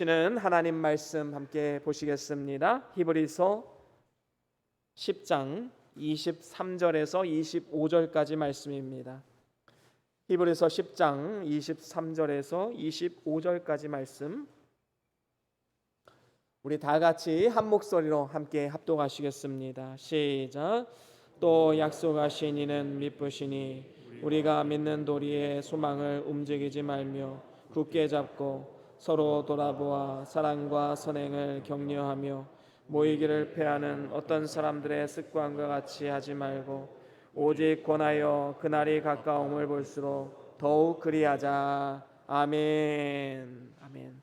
는 하나님 말씀 함께 보시겠습니다. 히브리서 10장 23절에서 25절까지 말씀입니다. 히브리서 10장 23절에서 25절까지 말씀, 우리 다 같이 한 목소리로 함께 합독하시겠습니다. 시작. 또 약속하신 이는 미쁘시니 우리가 믿는 도리의 소망을 움직이지 말며 굳게 잡고 서로 돌아보아 사랑과 선행을 격려하며 모이기를 패하는 어떤 사람들의 습관과 같이 하지 말고 오직 권하여 그날이 가까움을 볼수록 더욱 그리하자. 아멘. 아멘.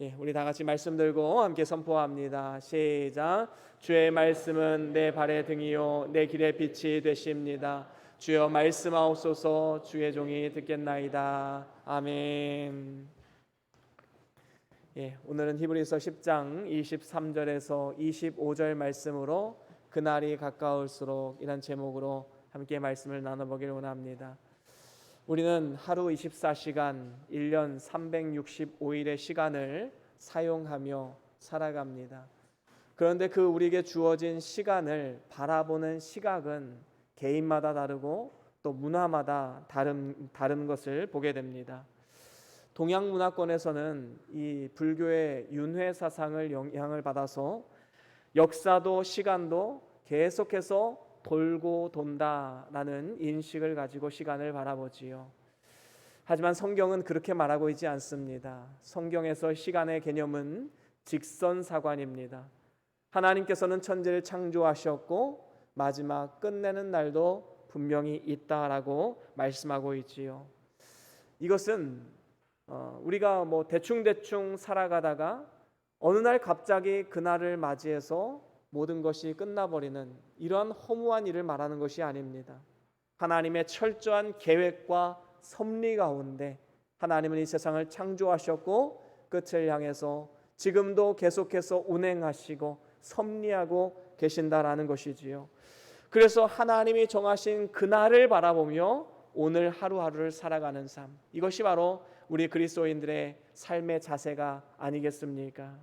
예, 우리 다 같이 말씀 들고 함께 선포합니다. 시작. 주의 말씀은 내 발의 등이요 내 길의 빛이 되십니다. 주여 말씀하옵소서. 주의 종이 듣겠나이다. 아멘. 예, 오늘은 히브리서 10장 23절에서 25절 말씀으로 그날이 가까울수록 이란 제목으로 함께 말씀을 나눠보기를 원합니다. 우리는 하루 24시간, 1년 365일의 시간을 사용하며 살아갑니다. 그런데 그 우리에게 주어진 시간을 바라보는 시각은 개인마다 다르고 또 문화마다 다른 것을 보게 됩니다. 동양 문화권에서는 이 불교의 윤회 사상을 영향을 받아서 역사도 시간도 계속해서 돌고 돈다라는 인식을 가지고 시간을 바라보지요. 하지만 성경은 그렇게 말하고 있지 않습니다. 성경에서 시간의 개념은 직선사관입니다. 하나님께서는 천지를 창조하셨고 마지막 끝내는 날도 분명히 있다라고 말씀하고 있지요. 이것은 우리가 대충 살아가다가 어느 날 갑자기 그날을 맞이해서 모든 것이 끝나버리는 이러한 허무한 일을 말하는 것이 아닙니다. 하나님의 철저한 계획과 섭리 가운데 하나님은 이 세상을 창조하셨고 끝을 향해서 지금도 계속해서 운행하시고 섭리하고 계신다라는 것이지요. 그래서 하나님이 정하신 그날을 바라보며 오늘 하루하루를 살아가는 삶, 이것이 바로 우리 그리스도인들의 삶의 자세가 아니겠습니까?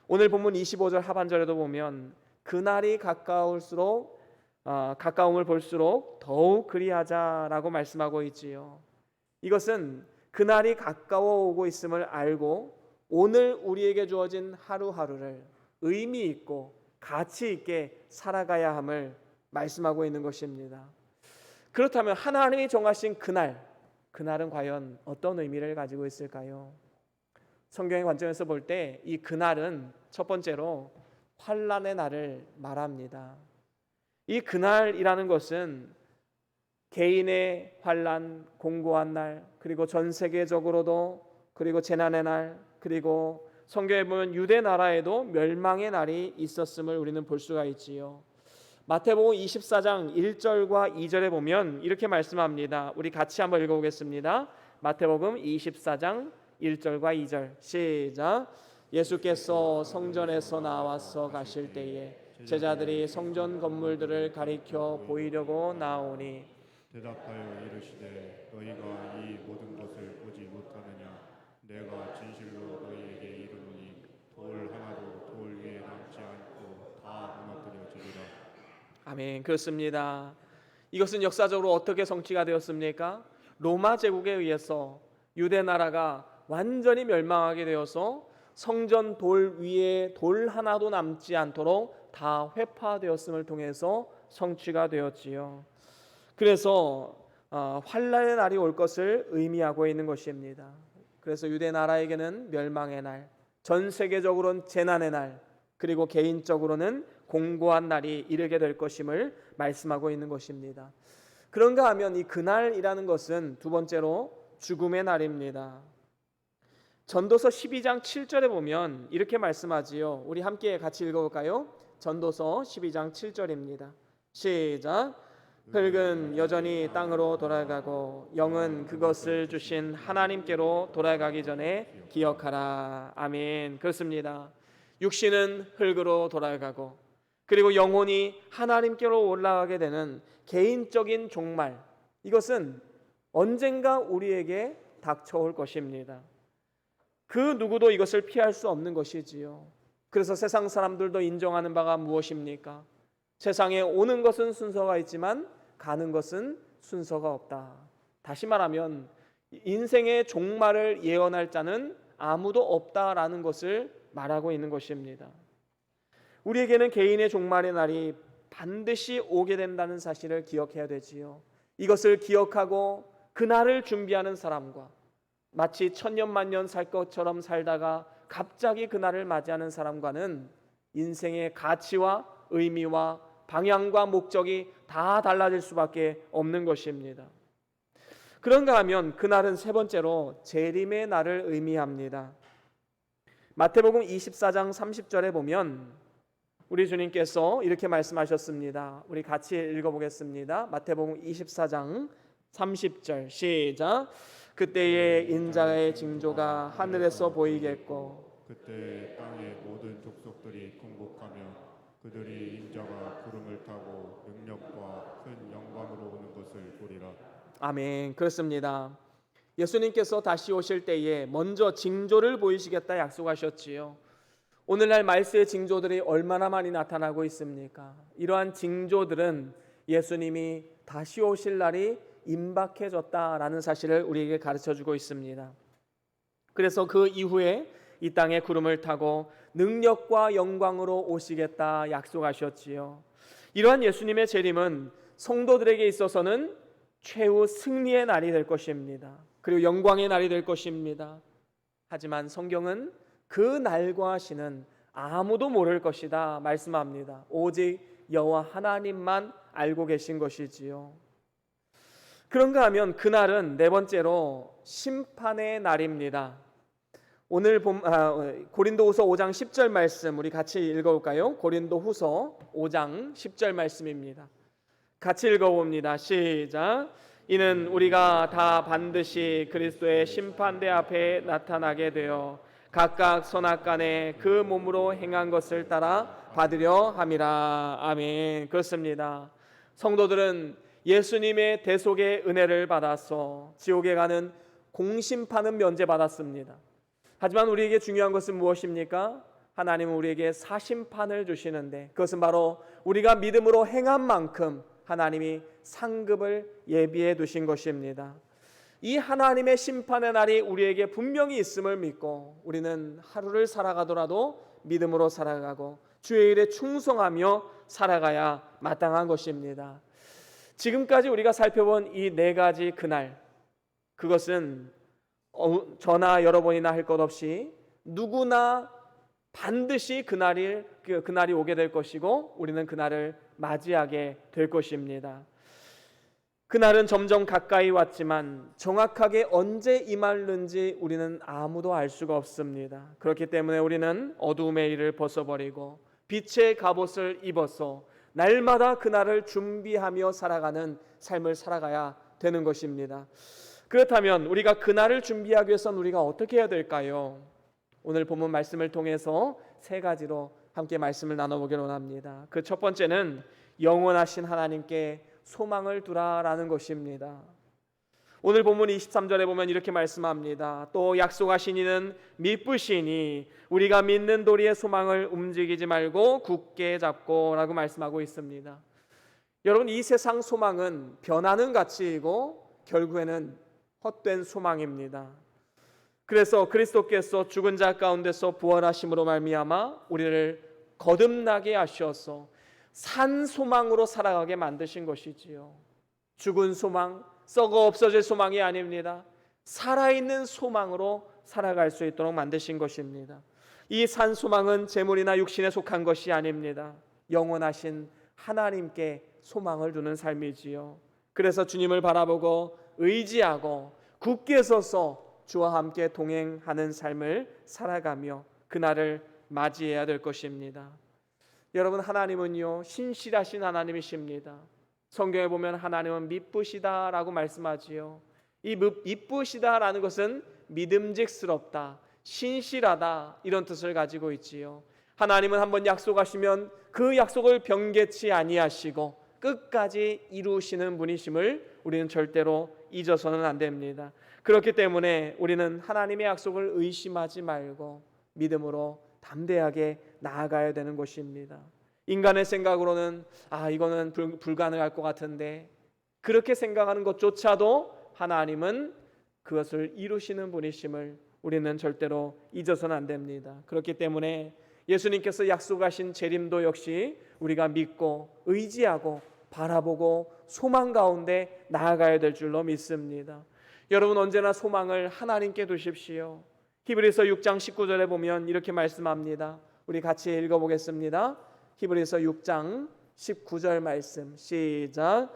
오늘 본문 25절 하반절에도 보면 그날이 가까움을 볼수록 더욱 그리하자라고 말씀하고 있지요. 이것은 그날이 가까워 오고 있음을 알고 오늘 우리에게 주어진 하루하루를 의미 있고 가치 있게 살아가야 함을 말씀하고 있는 것입니다. 그렇다면 하나님이 정하신 그날은 과연 어떤 의미를 가지고 있을까요? 성경의 관점에서 볼 때 이 그날은 첫 번째로 환난의 날을 말합니다. 이 그날이라는 것은 개인의 환난, 공고한 날, 그리고 전 세계적으로도, 그리고 재난의 날, 그리고 성경에 보면 유대 나라에도 멸망의 날이 있었음을 우리는 볼 수가 있지요. 마태복음 24장 1절과 2절에 보면 이렇게 말씀합니다. 우리 같이 한번 읽어보겠습니다. 마태복음 24장 1절과 2절 시작. 예수께서 성전에서 나와서 가실 때에 제자들이 성전 건물들을 가리켜 보이려고 나오니 대답하여 이르시되 너희가 이 모든 것을 보지 못하느냐? 내가 진실로 너희에게 이르노니 돌 하나도 돌 위에 남지 않고 다 무너뜨려지리라. 아멘. 그렇습니다. 이것은 역사적으로 어떻게 성취가 되었습니까? 로마 제국에 의해서 유대 나라가 완전히 멸망하게 되어서 성전 돌 위에 돌 하나도 남지 않도록 다 회파되었음을 통해서 성취가 되었지요. 그래서 환난의 날이 올 것을 의미하고 있는 것입니다. 그래서 유대 나라에게는 멸망의 날, 전 세계적으로는 재난의 날, 그리고 개인적으로는 공고한 날이 이르게 될 것임을 말씀하고 있는 것입니다. 그런가 하면 이 그날이라는 것은 두 번째로 죽음의 날입니다. 전도서 12장 7절에 보면 이렇게 말씀하지요. 우리 함께 같이 읽어볼까요? 전도서 12장 7절입니다. 시작. 흙은 여전히 땅으로 돌아가고 영은 그것을 주신 하나님께로 돌아가기 전에 기억하라. 아멘. 그렇습니다. 육신은 흙으로 돌아가고 그리고 영혼이 하나님께로 올라가게 되는 개인적인 종말, 이것은 언젠가 우리에게 닥쳐올 것입니다. 그 누구도 이것을 피할 수 없는 것이지요. 그래서 세상 사람들도 인정하는 바가 무엇입니까? 세상에 오는 것은 순서가 있지만 가는 것은 순서가 없다. 다시 말하면 인생의 종말을 예언할 자는 아무도 없다라는 것을 말하고 있는 것입니다. 우리에게는 개인의 종말의 날이 반드시 오게 된다는 사실을 기억해야 되지요. 이것을 기억하고 그날을 준비하는 사람과 마치 천년만년 살 것처럼 살다가 갑자기 그날을 맞이하는 사람과는 인생의 가치와 의미와 방향과 목적이 다 달라질 수밖에 없는 것입니다. 그런가 하면 그날은 세 번째로 재림의 날을 의미합니다. 마태복음 24장 30절에 보면 우리 주님께서 이렇게 말씀하셨습니다. 우리 같이 읽어보겠습니다. 마태복음 24장 30절 시작. 그때의 인자의 징조가 하늘에서 보이겠고 그때 땅의 모든 족속들이 궁복하며 그들이 인자가 구름을 타고 능력과 큰 영광으로 오는 것을 보리라. 아멘. 그렇습니다. 예수님께서 다시 오실 때에 먼저 징조를 보이시겠다 약속하셨지요. 오늘날 말세의 징조들이 얼마나 많이 나타나고 있습니까? 이러한 징조들은 예수님이 다시 오실 날이 임박해졌다라는 사실을 우리에게 가르쳐주고 있습니다. 그래서 그 이후에 이 땅에 구름을 타고 능력과 영광으로 오시겠다 약속하셨지요. 이러한 예수님의 재림은 성도들에게 있어서는 최후 승리의 날이 될 것입니다. 그리고 영광의 날이 될 것입니다. 하지만 성경은 그 날과 시는 아무도 모를 것이다 말씀합니다. 오직 여호와 하나님만 알고 계신 것이지요. 그런가 하면 그날은 네 번째로 심판의 날입니다. 오늘 고린도후서 5장 10절 말씀 우리 같이 읽어볼까요? 고린도후서 5장 10절 말씀입니다. 같이 읽어봅니다. 시작. 이는 우리가 다 반드시 그리스도의 심판대 앞에 나타나게 되어 각각 선악간에 그 몸으로 행한 것을 따라 받으려 함이라. 아멘. 그렇습니다. 성도들은 예수님의 대속의 은혜를 받아서 지옥에 가는 공심판은 면제받았습니다. 하지만 우리에게 중요한 것은 무엇입니까? 하나님은 우리에게 사심판을 주시는데 그것은 바로 우리가 믿음으로 행한 만큼 하나님이 상급을 예비해 두신 것입니다. 이 하나님의 심판의 날이 우리에게 분명히 있음을 믿고 우리는 하루를 살아가더라도 믿음으로 살아가고 주의 일에 충성하며 살아가야 마땅한 것입니다. 지금까지 우리가 살펴본 이 네 가지 그날, 그것은 저나 여러분이나 할 것 없이 누구나 반드시 그날이 오게 될 것이고 우리는 그날을 맞이하게 될 것입니다. 그날은 점점 가까이 왔지만 정확하게 언제 임하는지 우리는 아무도 알 수가 없습니다. 그렇기 때문에 우리는 어두움의 일을 벗어버리고 빛의 갑옷을 입어서 날마다 그날을 준비하며 살아가는 삶을 살아가야 되는 것입니다. 그렇다면 우리가 그날을 준비하기 위해서는 우리가 어떻게 해야 될까요? 오늘 본문 말씀을 통해서 세 가지로 함께 말씀을 나눠보기를 원합니다. 그 첫 번째는 영원하신 하나님께 소망을 두라라는 것입니다. 오늘 본문 23절에 보면 이렇게 말씀합니다. 또 약속하신 이는 미쁘시니 우리가 믿는 도리의 소망을 움직이지 말고 굳게 잡고 라고 말씀하고 있습니다. 여러분, 이 세상 소망은 변하는 가치이고 결국에는 헛된 소망입니다. 그래서 그리스도께서 죽은 자 가운데서 부활하심으로 말미암아 우리를 거듭나게 하셔서 산 소망으로 살아가게 만드신 것이지요. 죽은 소망, 썩어 없어질 소망이 아닙니다. 살아있는 소망으로 살아갈 수 있도록 만드신 것입니다. 이 산 소망은 재물이나 육신에 속한 것이 아닙니다. 영원하신 하나님께 소망을 두는 삶이지요. 그래서 주님을 바라보고 의지하고 굳게 서서 주와 함께 동행하는 삶을 살아가며 그날을 맞이해야 될 것입니다. 여러분, 하나님은요 신실하신 하나님이십니다. 성경에 보면 하나님은 미쁘시다라고 말씀하지요. 이 미쁘시다라는 것은 믿음직스럽다, 신실하다 이런 뜻을 가지고 있지요. 하나님은 한번 약속하시면 그 약속을 변개치 아니하시고 끝까지 이루시는 분이심을 우리는 절대로 잊어서는 안 됩니다. 그렇기 때문에 우리는 하나님의 약속을 의심하지 말고 믿음으로 담대하게 나아가야 되는 것입니다. 인간의 생각으로는 이거는 불가능할 것 같은데, 그렇게 생각하는 것조차도 하나님은 그것을 이루시는 분이심을 우리는 절대로 잊어서는 안 됩니다. 그렇기 때문에 예수님께서 약속하신 재림도 역시 우리가 믿고 의지하고 바라보고 소망 가운데 나아가야 될 줄로 믿습니다. 여러분, 언제나 소망을 하나님께 두십시오. 히브리서 6장 19절에 보면 이렇게 말씀합니다. 우리 같이 읽어보겠습니다. 히브리서 6장 19절 말씀, 시작.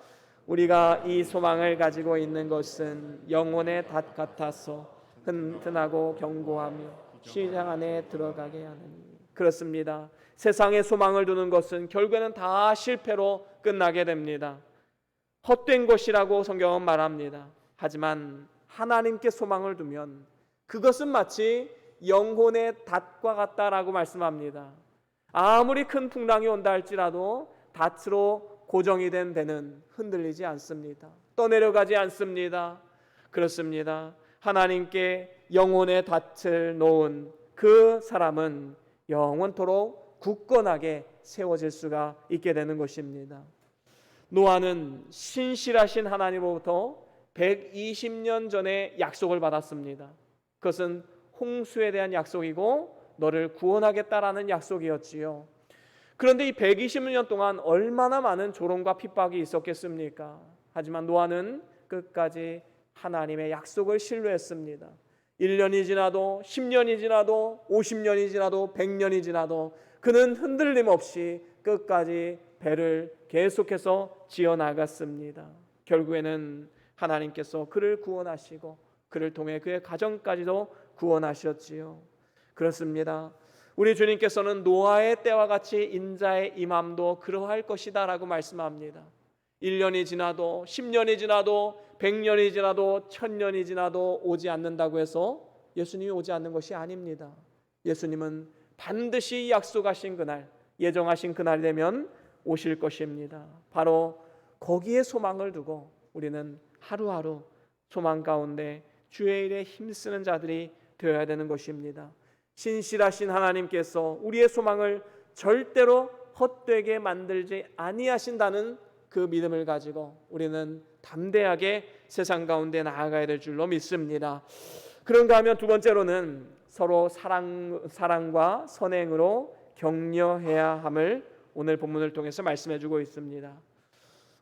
우리가 이 소망을 가지고 있는 것은 영혼의 닷 같아서 튼튼하고 견고하며 시장 안에 들어가게 하느니. 그렇습니다. 세상에 소망을 두는 것은 결국에는 다 실패로 끝나게 됩니다. 헛된 것이라고 성경은 말합니다. 하지만 하나님께 소망을 두면 그것은 마치 영혼의 닷과 같다라고 말씀합니다. 아무리 큰 풍랑이 온다 할지라도 닷으로 고정이 된 배는 흔들리지 않습니다. 떠내려가지 않습니다. 그렇습니다. 하나님께 영혼의 닷을 놓은 그 사람은 영원토록 굳건하게 세워질 수가 있게 되는 것입니다. 노아는 신실하신 하나님으로부터 120년 전에 약속을 받았습니다. 그것은 홍수에 대한 약속이고 너를 구원하겠다라는 약속이었지요. 그런데 이 120년 동안 얼마나 많은 조롱과 핍박이 있었겠습니까? 하지만 노아는 끝까지 하나님의 약속을 신뢰했습니다. 1년이 지나도 10년이 지나도 50년이 지나도 100년이 지나도 그는 흔들림 없이 끝까지 배를 계속해서 지어나갔습니다. 결국에는 하나님께서 그를 구원하시고 그를 통해 그의 가정까지도 구원하셨지요. 그렇습니다. 우리 주님께서는 노아의 때와 같이 인자의 임함도 그러할 것이다 라고 말씀합니다. 1년이 지나도 10년이 지나도 100년이 지나도 1000년이 지나도 오지 않는다고 해서 예수님이 오지 않는 것이 아닙니다. 예수님은 반드시 약속하신 그날, 예정하신 그날이 되면 오실 것입니다. 바로 거기에 소망을 두고 우리는 하루하루 소망 가운데 주의 일에 힘쓰는 자들이 되어야 되는 것입니다. 신실하신 하나님께서 우리의 소망을 절대로 헛되게 만들지 아니하신다는 그 믿음을 가지고 우리는 담대하게 세상 가운데 나아가야 될 줄로 믿습니다. 그런가 하면 두 번째로는 서로 사랑과 선행으로 격려해야 함을 오늘 본문을 통해서 말씀해 주고 있습니다.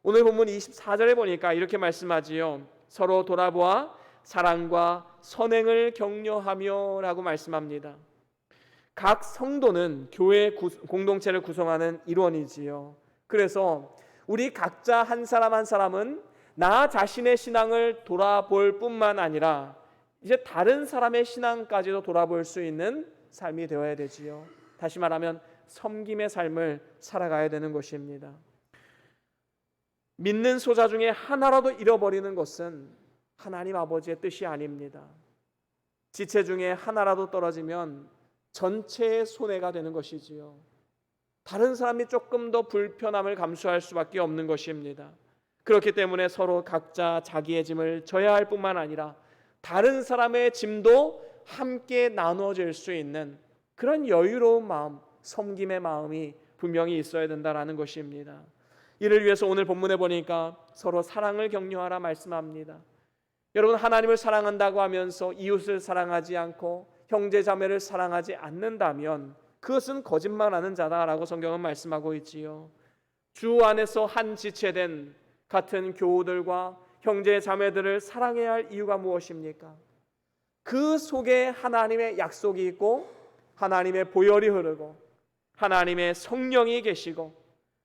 오늘 본문 24절에 보니까 이렇게 말씀하지요. 서로 돌아보아 사랑과 선행을 격려하며 라고 말씀합니다. 각 성도는 교회 공동체를 구성하는 일원이지요. 그래서 우리 각자 한 사람 한 사람은 나 자신의 신앙을 돌아볼 뿐만 아니라 이제 다른 사람의 신앙까지도 돌아볼 수 있는 삶이 되어야 되지요. 다시 말하면 섬김의 삶을 살아가야 되는 것입니다. 믿는 소자 중에 하나라도 잃어버리는 것은 하나님 아버지의 뜻이 아닙니다. 지체 중에 하나라도 떨어지면 전체의 손해가 되는 것이지요. 다른 사람이 조금 더 불편함을 감수할 수밖에 없는 것입니다. 그렇기 때문에 서로 각자 자기의 짐을 져야 할 뿐만 아니라 다른 사람의 짐도 함께 나눠질 수 있는 그런 여유로운 마음, 섬김의 마음이 분명히 있어야 된다라는 것입니다. 이를 위해서 오늘 본문에 보니까 서로 사랑을 격려하라 말씀합니다. 여러분, 하나님을 사랑한다고 하면서 이웃을 사랑하지 않고 형제 자매를 사랑하지 않는다면 그것은 거짓말하는 자다라고 성경은 말씀하고 있지요. 주 안에서 한 지체된 같은 교우들과 형제 자매들을 사랑해야 할 이유가 무엇입니까? 그 속에 하나님의 약속이 있고 하나님의 보혈이 흐르고 하나님의 성령이 계시고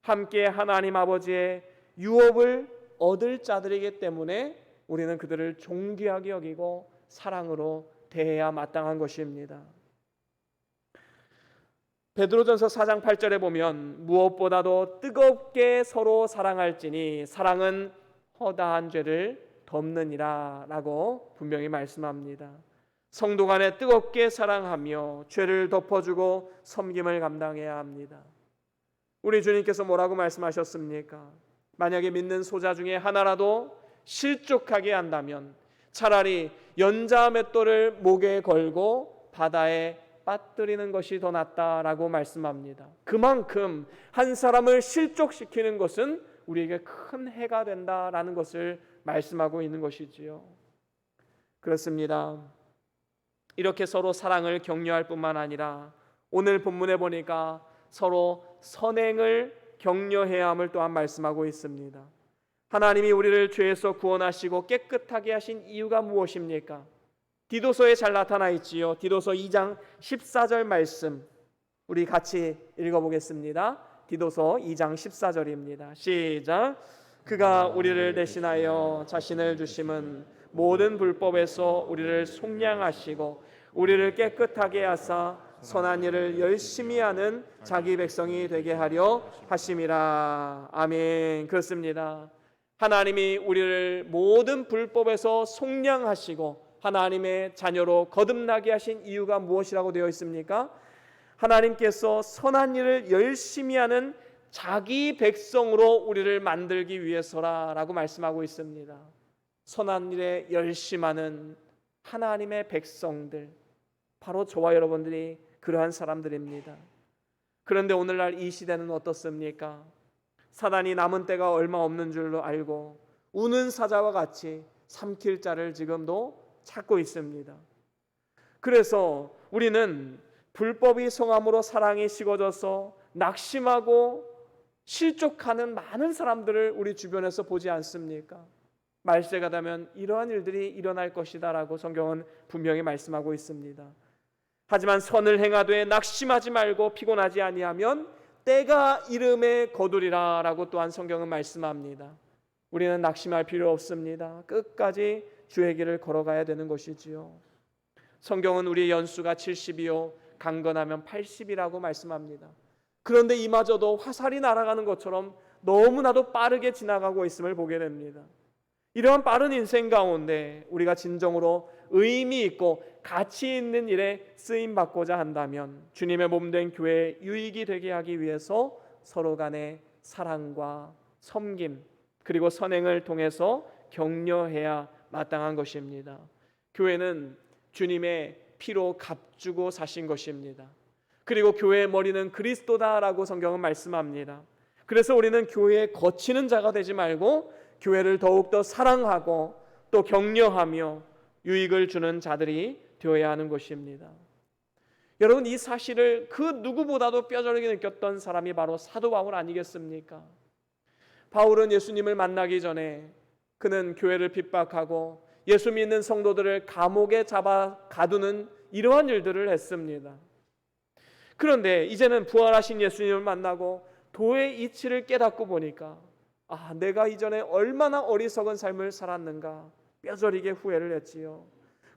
함께 하나님 아버지의 유업을 얻을 자들이기 때문에 우리는 그들을 존귀하게 여기고 사랑으로 대해야 마땅한 것입니다. 베드로전서 4장 8절에 보면 무엇보다도 뜨겁게 서로 사랑할지니 사랑은 허다한 죄를 덮느니라 라고 분명히 말씀합니다. 성도 간에 뜨겁게 사랑하며 죄를 덮어주고 섬김을 감당해야 합니다. 우리 주님께서 뭐라고 말씀하셨습니까? 만약에 믿는 소자 중에 하나라도 실족하게 한다면 차라리 연자 맷돌을 목에 걸고 바다에 빠뜨리는 것이 더 낫다라고 말씀합니다. 그만큼 한 사람을 실족시키는 것은 우리에게 큰 해가 된다라는 것을 말씀하고 있는 것이지요. 그렇습니다. 이렇게 서로 사랑을 격려할 뿐만 아니라 오늘 본문에 보니까 서로 선행을 격려해야 함을 또한 말씀하고 있습니다. 하나님이 우리를 죄에서 구원하시고 깨끗하게 하신 이유가 무엇입니까? 디도서에 잘 나타나 있지요. 디도서 2장 14절 말씀 우리 같이 읽어보겠습니다. 디도서 2장 14절입니다. 시작. 그가 우리를 대신하여 자신을 주심은 모든 불법에서 우리를 속량하시고 우리를 깨끗하게 하사 선한 일을 열심히 하는 자기 백성이 되게 하려 하심이라. 아멘. 그렇습니다. 하나님이 우리를 모든 불법에서 속량하시고 하나님의 자녀로 거듭나게 하신 이유가 무엇이라고 되어 있습니까? 하나님께서 선한 일을 열심히 하는 자기 백성으로 우리를 만들기 위해서라라고 말씀하고 있습니다. 선한 일에 열심하는 하나님의 백성들, 바로 저와 여러분들이 그러한 사람들입니다. 그런데 오늘날 이 시대는 어떻습니까? 사단이 남은 때가 얼마 없는 줄로 알고 우는 사자와 같이 삼킬 자를 지금도 찾고 있습니다. 그래서 우리는 불법이 성함으로 사랑이 식어져서 낙심하고 실족하는 많은 사람들을 우리 주변에서 보지 않습니까? 말세가 되면 이러한 일들이 일어날 것이다 라고 성경은 분명히 말씀하고 있습니다. 하지만 선을 행하되 낙심하지 말고 피곤하지 아니하면 때가 이름에 거두리라 라고 또한 성경은 말씀합니다. 우리는 낙심할 필요 없습니다. 끝까지 주의 길을 걸어가야 되는 것이지요. 성경은 우리의 연수가 70이요 강건하면 80이라고 말씀합니다. 그런데 이마저도 화살이 날아가는 것처럼 너무나도 빠르게 지나가고 있음을 보게 됩니다. 이러한 빠른 인생 가운데 우리가 진정으로 의미 있고 가치 있는 일에 쓰임 받고자 한다면 주님의 몸된 교회에 유익이 되게 하기 위해서 서로 간의 사랑과 섬김 그리고 선행을 통해서 격려해야 마땅한 것입니다. 교회는 주님의 피로 값주고 사신 것입니다. 그리고 교회의 머리는 그리스도다라고 성경은 말씀합니다. 그래서 우리는 교회에 거치는 자가 되지 말고 교회를 더욱더 사랑하고 또 격려하며 유익을 주는 자들이 되어야 하는 것입니다. 여러분, 이 사실을 그 누구보다도 뼈저리게 느꼈던 사람이 바로 사도 바울 아니겠습니까? 바울은 예수님을 만나기 전에 그는 교회를 핍박하고 예수 믿는 성도들을 감옥에 잡아 가두는 이러한 일들을 했습니다. 그런데 이제는 부활하신 예수님을 만나고 도의 이치를 깨닫고 보니까 내가 이전에 얼마나 어리석은 삶을 살았는가 뼈저리게 후회를 했지요.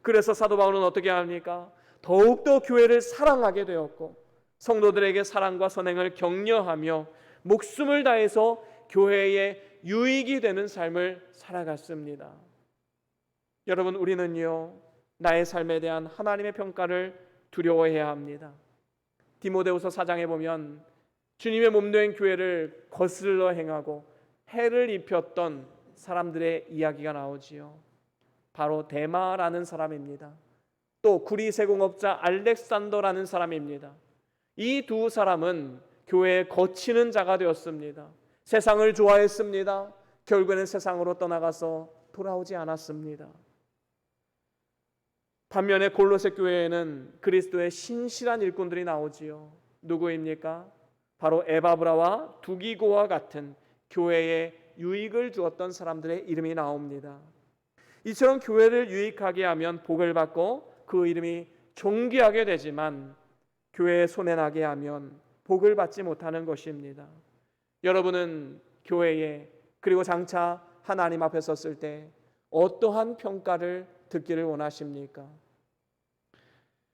그래서 사도 바울은 어떻게 합니까? 더욱더 교회를 사랑하게 되었고 성도들에게 사랑과 선행을 격려하며 목숨을 다해서 교회에 유익이 되는 삶을 살아갔습니다. 여러분, 우리는요 나의 삶에 대한 하나님의 평가를 두려워해야 합니다. 디모데후서 4장에 보면 주님의 몸된 교회를 거슬러 행하고 해를 입혔던 사람들의 이야기가 나오지요. 바로 데마라는 사람입니다. 또 구리세공업자 알렉산더라는 사람입니다. 이 두 사람은 교회에 거치는 자가 되었습니다. 세상을 좋아했습니다. 결국에는 세상으로 떠나가서 돌아오지 않았습니다. 반면에 골로새 교회에는 그리스도의 신실한 일꾼들이 나오지요. 누구입니까? 바로 에바브라와 두기고와 같은 교회에 유익을 주었던 사람들의 이름이 나옵니다. 이처럼 교회를 유익하게 하면 복을 받고 그 이름이 존귀하게 되지만 교회에 손해나게 하면 복을 받지 못하는 것입니다. 여러분은 교회에 그리고 장차 하나님 앞에 섰을 때 어떠한 평가를 듣기를 원하십니까?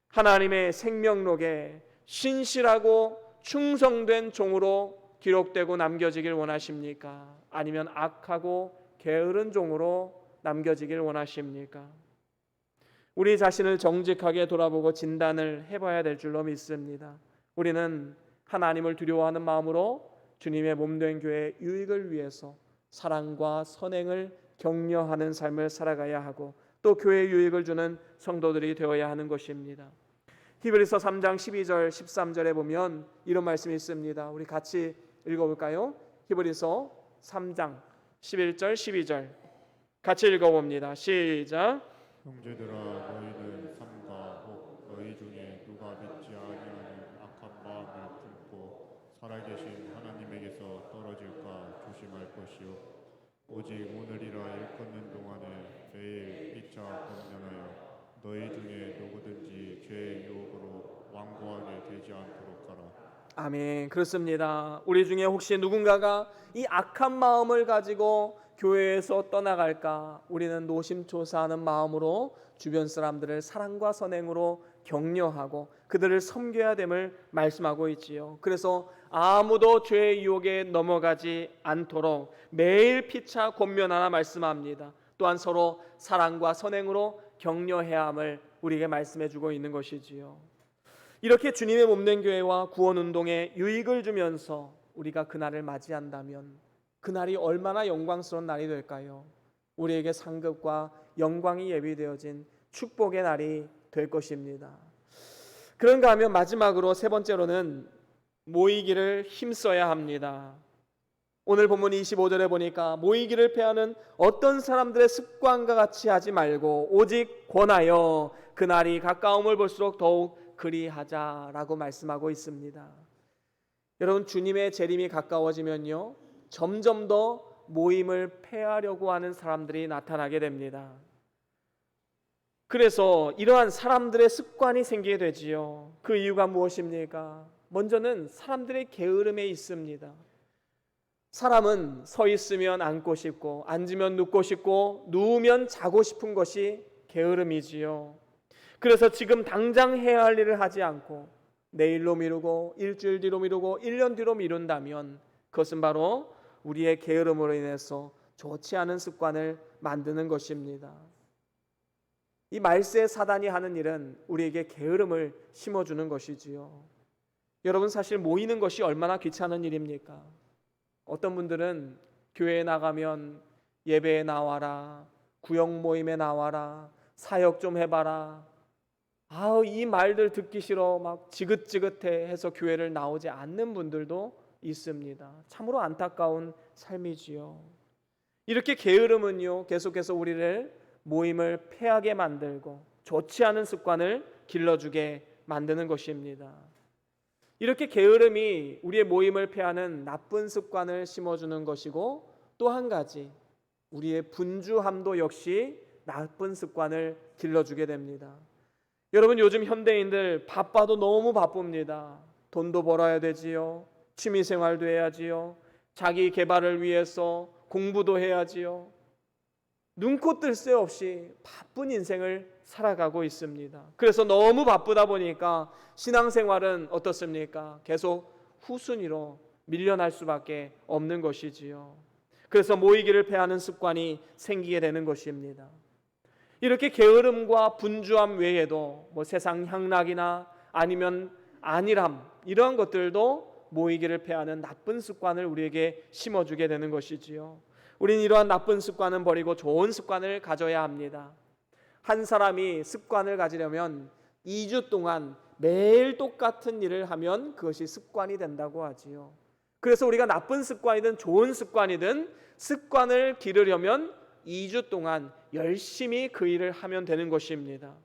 하나님의 생명록에 신실하고 충성된 종으로 기록되고 남겨지길 원하십니까? 아니면 악하고 게으른 종으로 남겨지길 원하십니까? 우리 자신을 정직하게 돌아보고 진단을 해봐야 될 줄로 믿습니다. 우리는 하나님을 두려워하는 마음으로 주님의 몸된 교회의 유익을 위해서 사랑과 선행을 격려하는 삶을 살아가야 하고 또 교회에 유익을 주는 성도들이 되어야 하는 것입니다. 히브리서 3장 12절 13절에 보면 이런 말씀이 있습니다. 우리 같이 읽어볼까요? 히브리서 3장 11절 12절 같이 읽어봅니다. 시작. 형제들아 너희는 삼가 혹 너희 중에 누가 믿지 아니하는 악한 마음을 품고 살아계신 하나님에게서 떨어질까 조심할 것이요 오직 오늘이라 일컫는 동안에 매일 피차 권면하여 너희 중에 누구든지 죄의 유혹으로 완고하게 되지 않도록 하라. 아멘. 그렇습니다. 우리 중에 혹시 누군가가 이 악한 마음을 가지고 교회에서 떠나갈까? 우리는 노심초사하는 마음으로 주변 사람들을 사랑과 선행으로 격려하고 그들을 섬겨야 됨을 말씀하고 있지요. 그래서 아무도 죄의 유혹에 넘어가지 않도록 매일 피차 권면하나 말씀합니다. 또한 서로 사랑과 선행으로 격려해야 함을 우리에게 말씀해 주고 있는 것이지요. 이렇게 주님의 몸된 교회와 구원운동에 유익을 주면서 우리가 그날을 맞이한다면 그날이 얼마나 영광스러운 날이 될까요? 우리에게 상급과 영광이 예비되어진 축복의 날이 될 것입니다. 그런가 하면 마지막으로 세 번째로는 모이기를 힘써야 합니다. 오늘 본문 25절에 보니까 모이기를 패하는 어떤 사람들의 습관과 같이 하지 말고 오직 권하여 그날이 가까움을 볼수록 더욱 그리하자라고 말씀하고 있습니다. 여러분, 주님의 재림이 가까워지면요 점점 더 모임을 폐하려고 하는 사람들이 나타나게 됩니다. 그래서 이러한 사람들의 습관이 생기게 되지요. 그 이유가 무엇입니까? 먼저는 사람들의 게으름에 있습니다. 사람은 서 있으면 앉고 싶고 앉으면 눕고 싶고 누우면 자고 싶은 것이 게으름이지요. 그래서 지금 당장 해야 할 일을 하지 않고 내일로 미루고 일주일 뒤로 미루고 1년 뒤로 미룬다면 그것은 바로 우리의 게으름으로 인해서 좋지 않은 습관을 만드는 것입니다. 이 말세 사단이 하는 일은 우리에게 게으름을 심어주는 것이지요. 여러분, 사실 모이는 것이 얼마나 귀찮은 일입니까? 어떤 분들은 교회에 나가면 예배에 나와라, 구역 모임에 나와라, 사역 좀 해봐라, 이 말들 듣기 싫어 막 지긋지긋해 해서 교회를 나오지 않는 분들도 있습니다. 참으로 안타까운 삶이지요. 이렇게 게으름은요 계속해서 우리를 모임을 폐하게 만들고 좋지 않은 습관을 길러주게 만드는 것입니다. 이렇게 게으름이 우리의 모임을 폐하는 나쁜 습관을 심어주는 것이고 또 한 가지 우리의 분주함도 역시 나쁜 습관을 길러주게 됩니다. 여러분, 요즘 현대인들 바빠도 너무 바쁩니다. 돈도 벌어야 되지요. 취미생활도 해야지요. 자기 개발을 위해서 공부도 해야지요. 눈코 뜰 새 없이 바쁜 인생을 살아가고 있습니다. 그래서 너무 바쁘다 보니까 신앙생활은 어떻습니까? 계속 후순위로 밀려날 수밖에 없는 것이지요. 그래서 모이기를 패하는 습관이 생기게 되는 것입니다. 이렇게 게으름과 분주함 외에도 세상 향락이나 아니면 안일함 이러한 것들도 모이기를 패하는 나쁜 습관을 우리에게 심어주게 되는 것이지요. 우린 이러한 나쁜 습관은 버리고 좋은 습관을 가져야 합니다. 한 사람이 습관을 가지려면 2주 동안 매일 똑같은 일을 하면 그것이 습관이 된다고 하지요. 그래서 우리가 나쁜 습관이든 좋은 습관이든 습관을 기르려면 2주 동안 열심히 그 일을 하면 되는 것입니다.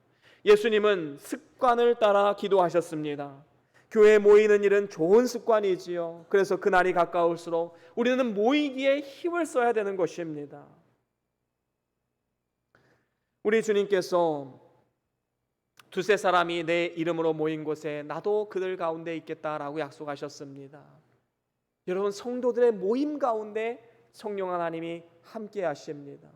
예수님은 습관을 따라 기도하셨습니다. 교회에 모이는 일은 좋은 습관이지요. 그래서 그날이 가까울수록 우리는 모이기에 힘을 써야 되는 것입니다. 우리 주님께서 두세 사람이 내 이름으로 모인 곳에 나도 그들 가운데 있겠다라고 약속하셨습니다. 여러분, 성도들의 모임 가운데 성령 하나님이 함께 하십니다.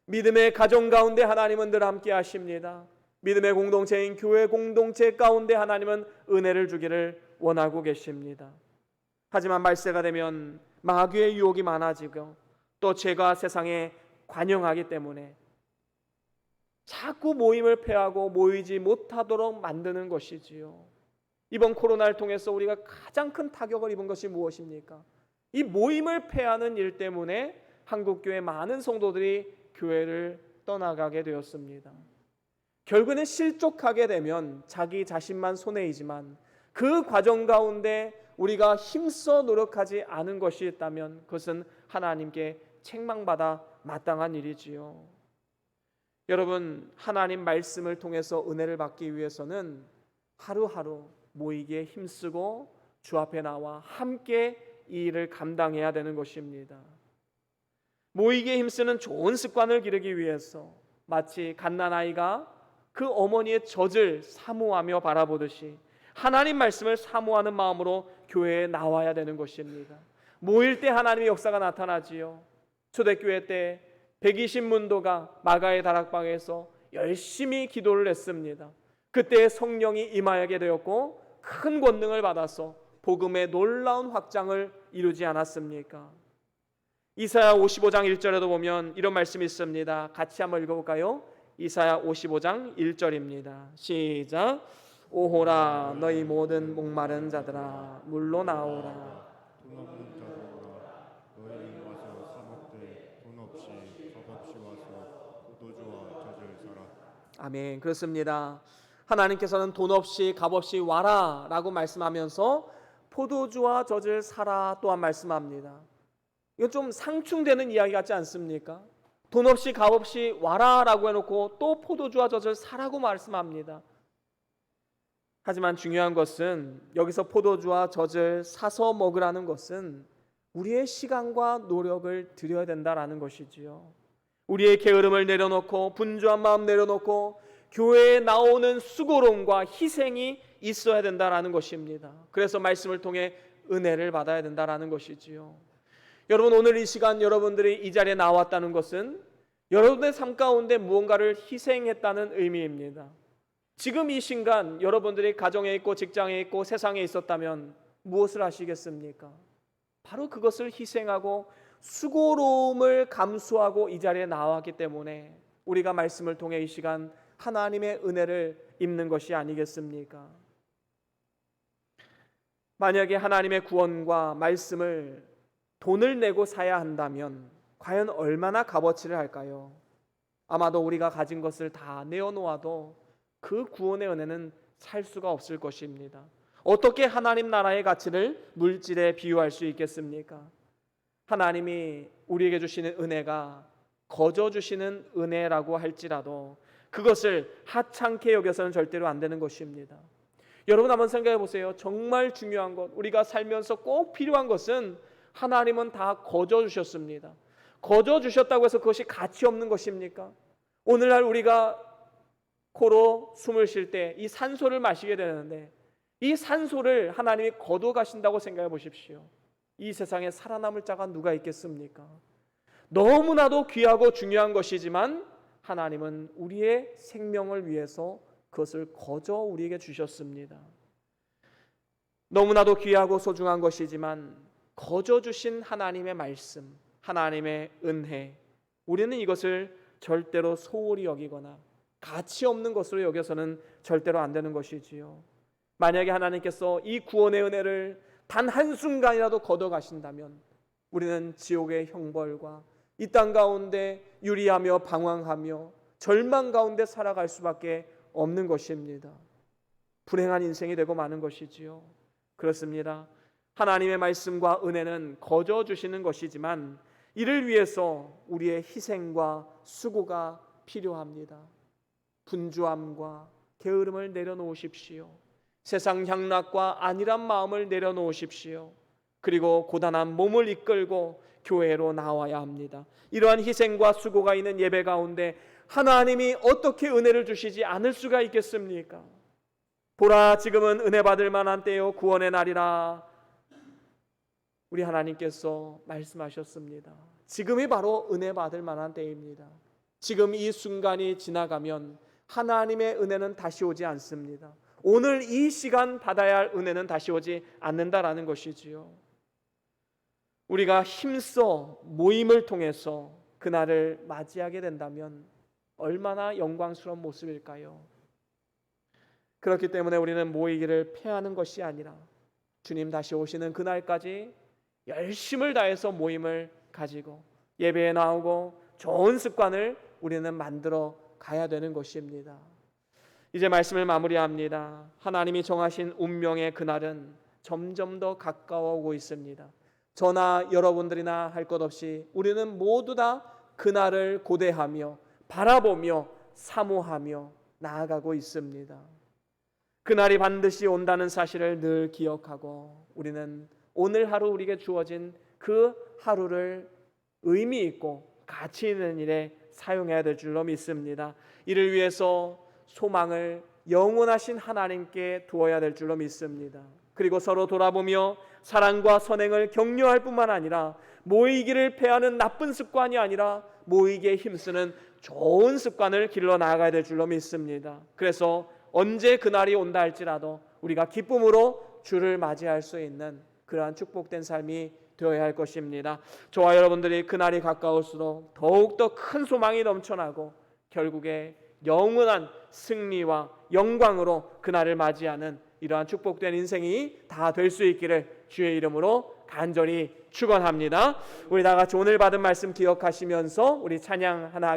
믿음의 가정 가운데 하나님은 늘 함께 하십니다. 믿음의 공동체인 교회 공동체 가운데 하나님은 은혜를 주기를 원하고 계십니다. 하지만 말세가 되면 마귀의 유혹이 많아지고 또 죄가 세상에 관영하기 때문에 자꾸 모임을 폐하고 모이지 못하도록 만드는 것이지요. 이번 코로나를 통해서 우리가 가장 큰 타격을 입은 것이 무엇입니까? 이 모임을 폐하는 일 때문에 한국교회 많은 성도들이 교회를 떠나가게 되었습니다. 결국에는 실족하게 되면 자기 자신만 손해이지만 그 과정 가운데 우리가 힘써 노력하지 않은 것이 있다면 그것은 하나님께 책망받아 마땅한 일이지요. 여러분, 하나님 말씀을 통해서 은혜를 받기 위해서는 하루하루 모이기에 힘쓰고 주 앞에 나와 함께 이 일을 감당해야 되는 것입니다. 모이기에 힘쓰는 좋은 습관을 기르기 위해서 마치 갓난아이가 그 어머니의 젖을 사모하며 바라보듯이 하나님 말씀을 사모하는 마음으로 교회에 나와야 되는 것입니다. 모일 때 하나님의 역사가 나타나지요. 초대교회 때 120문도가 마가의 다락방에서 열심히 기도를 했습니다. 그때 성령이 임하게 되었고 큰 권능을 받아서 복음의 놀라운 확장을 이루지 않았습니까? 이사야 55장 1절에도 보면 이런 말씀이 있습니다. 같이 한번 읽어볼까요? 이사야 55장 1절입니다. 시작. 오호라 너희 모든 목마른 자들아 물로 나오라. 돈 없는 자들아 너희는 와서 사 먹되 돈 없이 값없이 와서 포도주와 젖을 사라. 아멘. 그렇습니다. 하나님께서는 돈 없이 값없이 와라 라고 말씀하면서 포도주와 젖을 사라 또한 말씀합니다. 이건 좀 상충되는 이야기 같지 않습니까? 돈 없이 값없이 와라 라고 해놓고 또 포도주와 젖을 사라고 말씀합니다. 하지만 중요한 것은 여기서 포도주와 젖을 사서 먹으라는 것은 우리의 시간과 노력을 들여야 된다라는 것이지요. 우리의 게으름을 내려놓고 분주한 마음 내려놓고 교회에 나오는 수고로움과 희생이 있어야 된다라는 것입니다. 그래서 말씀을 통해 은혜를 받아야 된다라는 것이지요. 여러분, 오늘 이 시간 여러분들이 이 자리에 나왔다는 것은 여러분의 삶 가운데 무언가를 희생했다는 의미입니다. 지금 이 순간 여러분들이 가정에 있고 직장에 있고 세상에 있었다면 무엇을 하시겠습니까? 바로 그것을 희생하고 수고로움을 감수하고 이 자리에 나왔기 때문에 우리가 말씀을 통해 이 시간 하나님의 은혜를 입는 것이 아니겠습니까? 만약에 하나님의 구원과 말씀을 돈을 내고 사야 한다면 과연 얼마나 값어치를 할까요? 아마도 우리가 가진 것을 다 내어놓아도 그 구원의 은혜는 살 수가 없을 것입니다. 어떻게 하나님 나라의 가치를 물질에 비유할 수 있겠습니까? 하나님이 우리에게 주시는 은혜가 거저 주시는 은혜라고 할지라도 그것을 하찮게 여겨서는 절대로 안 되는 것입니다. 여러분 한번 생각해 보세요. 정말 중요한 것, 우리가 살면서 꼭 필요한 것은 하나님은 다 거저 주셨습니다. 거저 주셨다고 해서 그것이 가치 없는 것입니까? 오늘날 우리가 코로 숨을 쉴 때 이 산소를 마시게 되는데 이 산소를 하나님이 거둬 가신다고 생각해 보십시오. 이 세상에 살아남을 자가 누가 있겠습니까? 너무나도 귀하고 중요한 것이지만 하나님은 우리의 생명을 위해서 그것을 거저 우리에게 주셨습니다. 너무나도 귀하고 소중한 것이지만 거저 주신 하나님의 말씀, 하나님의 은혜, 우리는 이것을 절대로 소홀히 여기거나 가치 없는 것으로 여겨서는 절대로 안 되는 것이지요. 만약에 하나님께서 이 구원의 은혜를 단 한순간이라도 거둬 가신다면 우리는 지옥의 형벌과 이 땅 가운데 유리하며 방황하며 절망 가운데 살아갈 수밖에 없는 것입니다. 불행한 인생이 되고 마는 것이지요. 그렇습니다. 하나님의 말씀과 은혜는 거저 주시는 것이지만 이를 위해서 우리의 희생과 수고가 필요합니다. 분주함과 게으름을 내려놓으십시오. 세상 향락과 안일한 마음을 내려놓으십시오. 그리고 고단한 몸을 이끌고 교회로 나와야 합니다. 이러한 희생과 수고가 있는 예배 가운데 하나님이 어떻게 은혜를 주시지 않을 수가 있겠습니까? 보라, 지금은 은혜 받을 만한 때요 구원의 날이라. 우리 하나님께서 말씀하셨습니다. 지금이 바로 은혜 받을 만한 때입니다. 지금 이 순간이 지나가면 하나님의 은혜는 다시 오지 않습니다. 오늘 이 시간 받아야 할 은혜는 다시 오지 않는다라는 것이지요. 우리가 힘써 모임을 통해서 그날을 맞이하게 된다면 얼마나 영광스러운 모습일까요? 그렇기 때문에 우리는 모이기를 패하는 것이 아니라 주님 다시 오시는 그날까지 열심을 다해서 모임을 가지고 예배에 나오고 좋은 습관을 우리는 만들어 가야 되는 것입니다. 이제 말씀을 마무리합니다. 하나님이 정하신 운명의 그날은 점점 더 가까워오고 있습니다. 저나 여러분들이나 할 것 없이 우리는 모두 다 그날을 고대하며 바라보며 사모하며 나아가고 있습니다. 그날이 반드시 온다는 사실을 늘 기억하고 우리는 오늘 하루 우리에게 주어진 그 하루를 의미 있고 가치 있는 일에 사용해야 될 줄로 믿습니다. 이를 위해서 소망을 영원하신 하나님께 두어야 될 줄로 믿습니다. 그리고 서로 돌아보며 사랑과 선행을 격려할 뿐만 아니라 모이기를 패하는 나쁜 습관이 아니라 모이기에 힘쓰는 좋은 습관을 길러 나아가야 될 줄로 믿습니다. 그래서 언제 그날이 온다 할지라도 우리가 기쁨으로 주를 맞이할 수 있는 그러한 축복된 삶이 되어야 할 것입니다. 저와 여러분들이 그날이 가까울수록 더욱더 큰 소망이 넘쳐나고 결국에 영원한 승리와 영광으로 그날을 맞이하는 이러한 축복된 인생이 다 될 수 있기를 주의 이름으로 간절히 축원합니다. 우리 다 같이 오늘 받은 말씀 기억하시면서 우리 찬양 하나